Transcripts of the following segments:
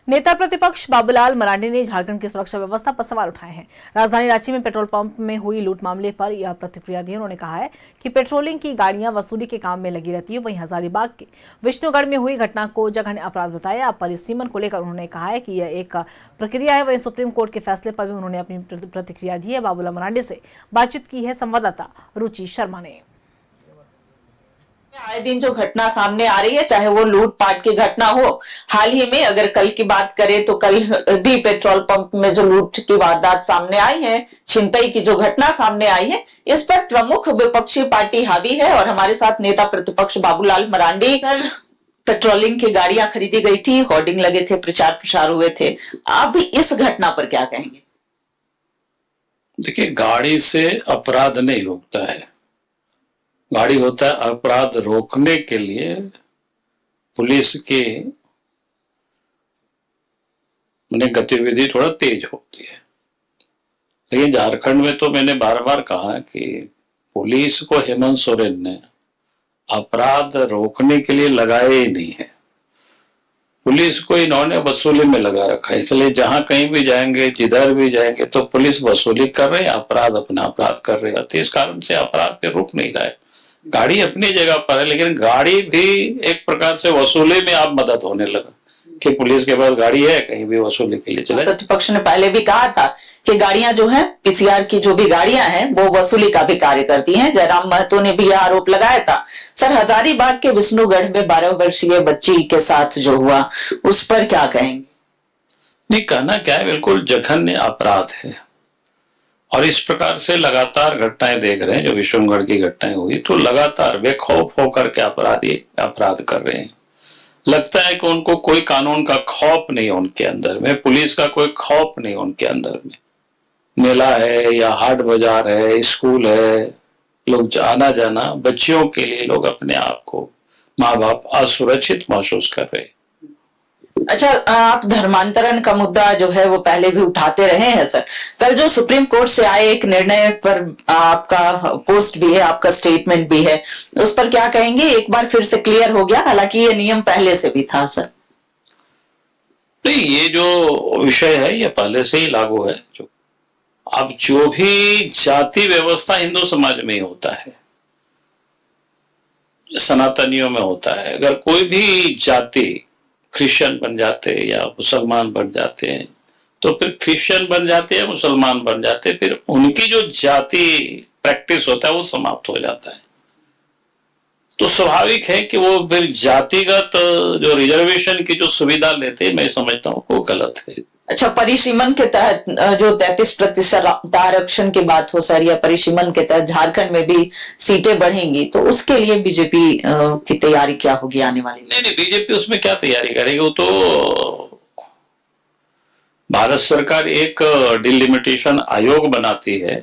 नेता प्रतिपक्ष बाबूलाल मरांडी ने झारखंड की सुरक्षा व्यवस्था पर सवाल उठाए हैं। राजधानी रांची में पेट्रोल पंप में हुई लूट मामले पर यह प्रतिक्रिया दी। उन्होंने कहा है कि पेट्रोलिंग की गाड़ियां वसूली के काम में लगी रहती है। वहीं हजारीबाग के विष्णुगढ़ में हुई घटना को जघन्य अपराध बताया। परिसीमन को लेकर उन्होंने कहा है कि यह एक प्रक्रिया है। वहीं सुप्रीम कोर्ट के फैसले पर भी उन्होंने अपनी प्रतिक्रिया दी है। बाबूलाल मरांडी से बातचीत की है संवाददाता रुचि शर्मा ने। आए दिन जो घटना सामने आ रही है, चाहे वो लूटपाट की घटना हो, हाल ही में अगर कल की बात करें तो कल भी पेट्रोल पंप में जो लूट की वारदात सामने आई है, छिनतई की जो घटना सामने आई है, इस पर प्रमुख विपक्षी पार्टी हावी है। और हमारे साथ नेता प्रतिपक्ष बाबूलाल मरांडी पेट्रोलिंग की गाड़ियां खरीदी गई थी, होर्डिंग लगे थे, प्रचार प्रसार हुए थे। आप भी इस घटना पर क्या कहेंगे? देखिए, गाड़ी से अपराध नहीं रुकता है। गाड़ी होता है अपराध रोकने के लिए पुलिस की गतिविधि थोड़ा तेज होती है। लेकिन झारखंड में तो मैंने बार बार कहा कि पुलिस को हेमंत सोरेन ने अपराध रोकने के लिए लगाया ही नहीं है। पुलिस को इन्होंने वसूली में लगा रखा है। इसलिए जहां कहीं भी जाएंगे, जिधर भी जाएंगे, तो पुलिस वसूली कर रहे हैं, अपराध अपना अपराध कर रहे हैं। इस कारण से अपराध पे रुक नहीं रहा है। गाड़ी अपनी जगह पर है, लेकिन गाड़ी भी एक प्रकार से वसूली में आप मदद होने लगा कि पुलिस के पास गाड़ी है, कहीं भी वसूली के लिए चले। प्रतिपक्ष ने पहले भी कहा था कि गाड़ियां जो है, पीसीआर की जो भी गाड़ियां हैं, वो वसूली का भी कार्य करती हैं। जयराम महतो ने भी यह आरोप लगाया था। सर, हजारीबाग के विष्णुगढ़ में 12 वर्षीय बच्ची के साथ जो हुआ, उस पर क्या कहेंगे? नहीं, कहना क्या है, बिल्कुल जघन्य अपराध है। और इस प्रकार से लगातार घटनाएं देख रहे हैं। जो विष्णुगढ़ की घटनाएं हुई, तो लगातार बेखौफ होकर के अपराधी अपराध कर रहे हैं। लगता है कि उनको कोई कानून का खौफ नहीं है उनके अंदर में, पुलिस का कोई खौफ नहीं उनके अंदर में। मेला है या हाट बाजार है, स्कूल है, लोग आना जाना, बच्चियों के लिए लोग अपने आप को, माँ बाप असुरक्षित महसूस कर रहे हैं। अच्छा, आप धर्मांतरण का मुद्दा जो है वो पहले भी उठाते रहे हैं। सर, कल जो सुप्रीम कोर्ट से आए एक निर्णय पर आपका पोस्ट भी है, आपका स्टेटमेंट भी है, उस पर क्या कहेंगे? एक बार फिर से क्लियर हो गया, हालांकि ये नियम पहले से भी था। सर, नहीं, ये जो विषय है ये पहले से ही लागू है। अब जो भी जाति व्यवस्था हिंदू समाज में ही होता है, सनातनियों में होता है। अगर कोई भी जाति क्रिश्चियन बन जाते हैं या मुसलमान बन जाते हैं, तो फिर क्रिश्चियन बन जाते हैं, मुसलमान बन जाते हैं, फिर उनकी जो जाति प्रैक्टिस होता है वो समाप्त हो जाता है। तो स्वाभाविक है कि वो फिर जातिगत जो रिजर्वेशन की जो सुविधा लेते हैं, मैं समझता हूँ वो गलत है। अच्छा, परिसीमन के तहत जो 33% आरक्षण की बात हो सर, या परिसीमन के तहत झारखंड में भी सीटें बढ़ेंगी, तो उसके लिए बीजेपी की तैयारी क्या होगी आने वाली? नहीं, बीजेपी उसमें क्या तैयारी करेगी? वो तो भारत सरकार एक डिलिमिटेशन आयोग बनाती है,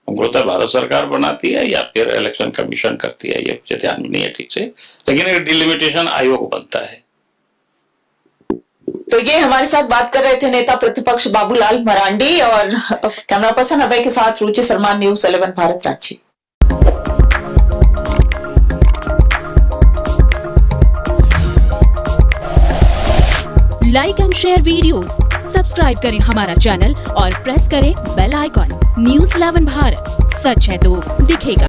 तो भारत सरकार बनाती है या फिर इलेक्शन कमीशन करती है, ये मुझे ध्यान में नहीं है ठीक से, लेकिन एक डिलिमिटेशन आयोग बनता है। तो ये हमारे साथ बात कर रहे थे नेता प्रतिपक्ष बाबूलाल मरांडी। और कैमरा पर्सन अभय के साथ Ruchi Sharma, news 11 Bharat Ranchi. Like and share videos, subscribe करें हमारा चैनल और प्रेस करें बेल आइकॉन। न्यूज़ 11 भारत, सच है तो दिखेगा।